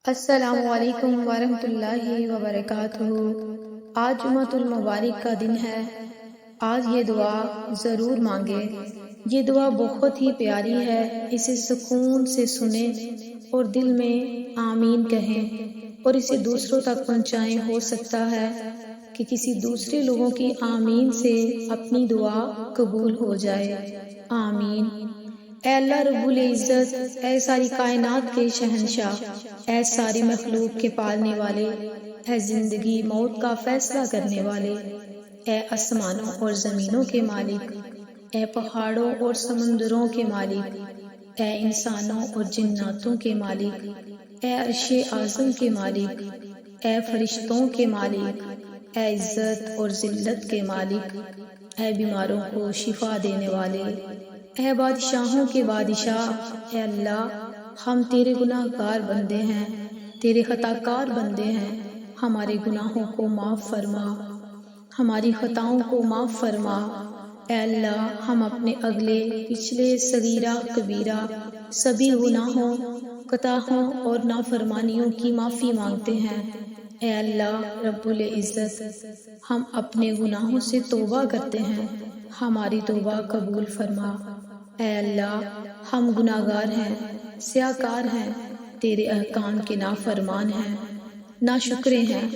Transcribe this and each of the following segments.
السلام علیکم ورحمۃ اللہ وبرکاتہ۔ آج جمعۃ المبارک کا دن ہے۔ آج یہ دعا ضرور مانگیں۔ یہ دعا بہت ہی پیاری ہے، اسے سکون سے سنیں اور دل میں آمین کہیں اور اسے دوسروں تک پہنچائیں۔ ہو سکتا ہے کہ کسی دوسرے لوگوں کی آمین سے اپنی دعا قبول ہو جائے۔ آمین۔ اے اللہ رب العزت، اے ساری کائنات کے شہنشاہ، اے ساری مخلوق کے پالنے والے، اے زندگی موت کا فیصلہ کرنے والے، اے آسمانوں اور زمینوں کے مالک، اے پہاڑوں اور سمندروں کے مالک، اے انسانوں اور جناتوں کے مالک، اے عرش اعظم کے مالک، اے فرشتوں کے مالک، اے عزت اور ذلت کے مالک، اے بیماروں کو شفا دینے والے، اے بادشاہوں کے بادشاہ، اے اللہ ہم تیرے گناہ گار بندے ہیں، تیرے خطا کار بندے ہیں، ہمارے گناہوں کو معاف فرما، ہماری خطاؤں کو معاف فرما۔ اے اللہ ہم اپنے اگلے پچھلے صغیرہ کبیرہ سبھی گناہوں، خطاؤں اور نافرمانیوں کی معافی مانگتے ہیں۔ اے اللہ رب العزت، ہم اپنے گناہوں سے توبہ کرتے ہیں، ہماری توبہ قبول فرما۔ اے اللہ ہم گناہ گار ہیں، سیاہ کار ہیں، تیرے احکام کے نافرمان ہیں، ناشکرے ہیں،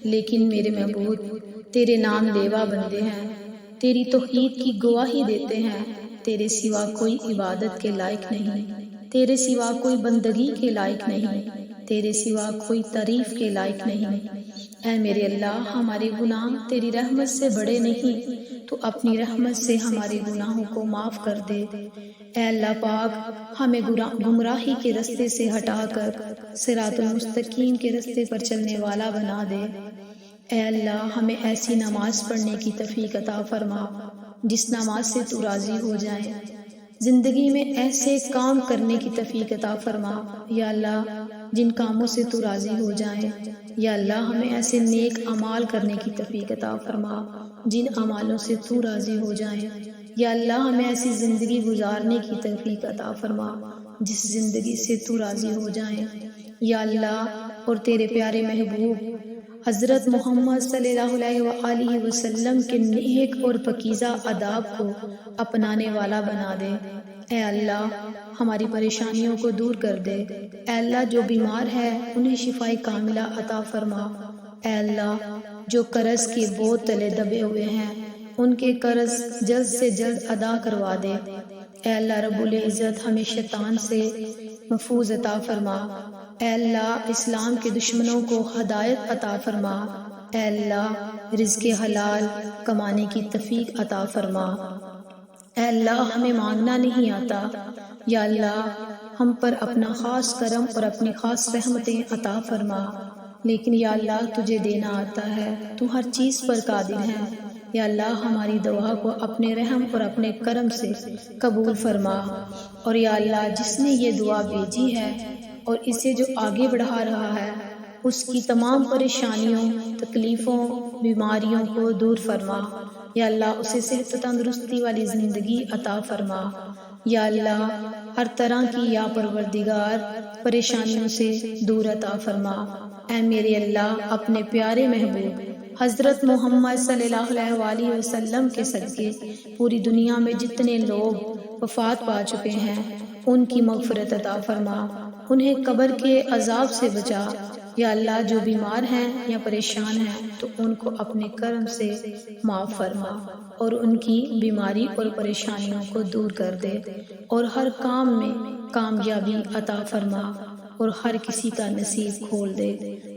لیکن میرے معبود تیرے نام لیوا بندے ہیں، تیری توحید کی گواہی دیتے ہیں۔ تیرے سوا کوئی عبادت کے لائق نہیں، تیرے سوا کوئی بندگی کے لائق نہیں، تیرے سوا کوئی تعریف کے لائق نہیں۔ اے میرے اللہ ہمارے گناہ تیری رحمت سے بڑے نہیں، تو اپنی رحمت سے ہمارے گناہوں کو معاف کر دے۔ اے اللہ پاک ہمیں گمراہی کے رستے سے ہٹا کر صراط المستقیم کے رستے پر چلنے والا بنا دے۔ اے اللہ ہمیں ایسی نماز پڑھنے کی توفیق عطا فرما جس نماز سے تو راضی ہو جائے، زندگی میں ایسے کام کرنے کی توفیق عطا فرما یا اللہ جن کاموں سے تو راضی ہو جائیں۔ یا اللہ ہمیں ایسے نیک اعمال کرنے کی توفیق عطا فرما جن اعمالوں سے تو راضی ہو جائیں۔ یا اللہ ہمیں ایسی زندگی گزارنے کی توفیق عطا فرما جس زندگی سے تو راضی ہو جائیں۔ یا اللہ اور تیرے پیارے محبوب حضرت محمد صلی اللہ علیہ وآلہ وسلم کے نیک اور پاکیزہ آداب کو اپنانے والا بنا دے۔ اے اللہ ہماری پریشانیوں کو دور کر دے۔ اے اللہ جو بیمار ہے انہیں شفائے کاملہ عطا فرما۔ اے اللہ جو قرض کے بوجھ تلے دبے ہوئے ہیں ان کے قرض جلد سے جلد ادا کروا دے۔ اے اللہ رب العزت ہمیں شیطان سے محفوظ عطا فرما۔ اے اللہ اسلام کے دشمنوں کو ہدایت عطا فرما۔ اے اللہ رزق حلال کمانے کی توفیق عطا فرما۔ اے اللہ ہمیں مانگنا نہیں آتا، یا اللہ ہم پر اپنا خاص کرم اور اپنی خاص رحمتیں عطا فرما، لیکن یا اللہ تجھے دینا آتا ہے، تو ہر چیز پر قادر ہے۔ یا اللہ ہماری دعا کو اپنے رحم اور اپنے کرم سے قبول فرما، اور یا اللہ جس نے یہ دعا بھیجی ہے اور اسے جو آگے بڑھا رہا ہے اس کی تمام پریشانیوں، تکلیفوں، بیماریوں کو دور فرما۔ یا اللہ اسے صحت و تندرستی والی زندگی عطا فرما۔ یا اللہ ہر طرح کی یا پروردگار پریشانیوں سے دور عطا فرما۔ اے میرے اللہ اپنے پیارے محبوب حضرت محمد صلی اللہ علیہ وآلہ وسلم کے صدقے پوری دنیا میں جتنے لوگ وفات پا چکے ہیں ان کی مغفرت عطا فرما، انہیں قبر کے عذاب سے بچا۔ یا اللہ جو بیمار ہیں یا پریشان ہیں تو ان کو اپنے کرم سے معاف فرما اور ان کی بیماری اور پریشانیوں کو دور کر دے اور ہر کام میں کامیابی عطا فرما اور ہر کسی کا نصیب کھول دے۔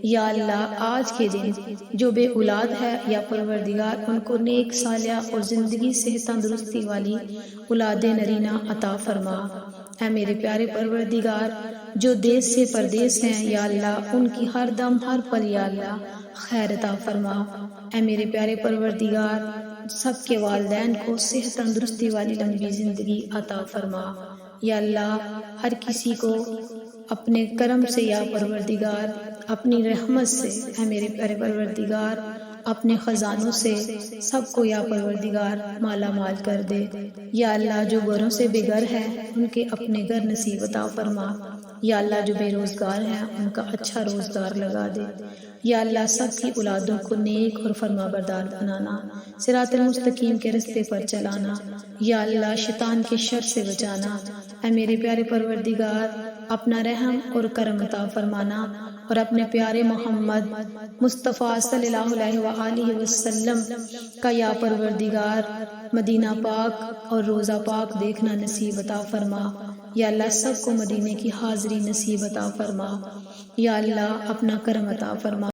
یا اللہ آج کے دن جو بے اولاد ہے یا پروردگار ان کو نیک صالحہ اور زندگی صحت تندرستی والی اولاد نرینہ عطا فرما۔ اے میرے پیارے پروردگار جو دیس سے پردیس ہیں یا اللہ ان کی ہر دم ہر پل یا اللہ خیر عطا فرما۔ اے میرے پیارے پروردگار سب کے والدین کو صحت تندرستی والی لمبی زندگی عطا فرما۔ یا اللہ ہر کسی کو اپنے کرم سے یا پروردگار اپنی رحمت سے، اے میرے پیارے پروردگار اپنے خزانوں سے سب کو یا پروردگار مالا مال کر دے۔ یا اللہ جو گھروں سے بے گھر ہے ان کے اپنے گھر نصیب عطا فرما۔ یا اللہ جو بے روزگار ہیں ان کا اچھا روزگار لگا دے۔ یا اللہ سب کی اولادوں کو نیک اور فرما بردار بنانا، صراط المستقیم کے رستے پر چلانا۔ یا اللہ شیطان کے شر سے بچانا۔ اے میرے پیارے پروردگار اپنا رحم اور کرم عطا فرمانا اور اپنے پیارے محمد مصطفیٰ صلی اللہ علیہ وآلہ وسلم کا یا پروردگار مدینہ پاک اور روضہ پاک دیکھنا نصیب عطا فرما۔ یا اللہ سب کو مدینے کی حاضری نصیب عطا فرما۔ یا اللہ اپنا کرم عطا فرما۔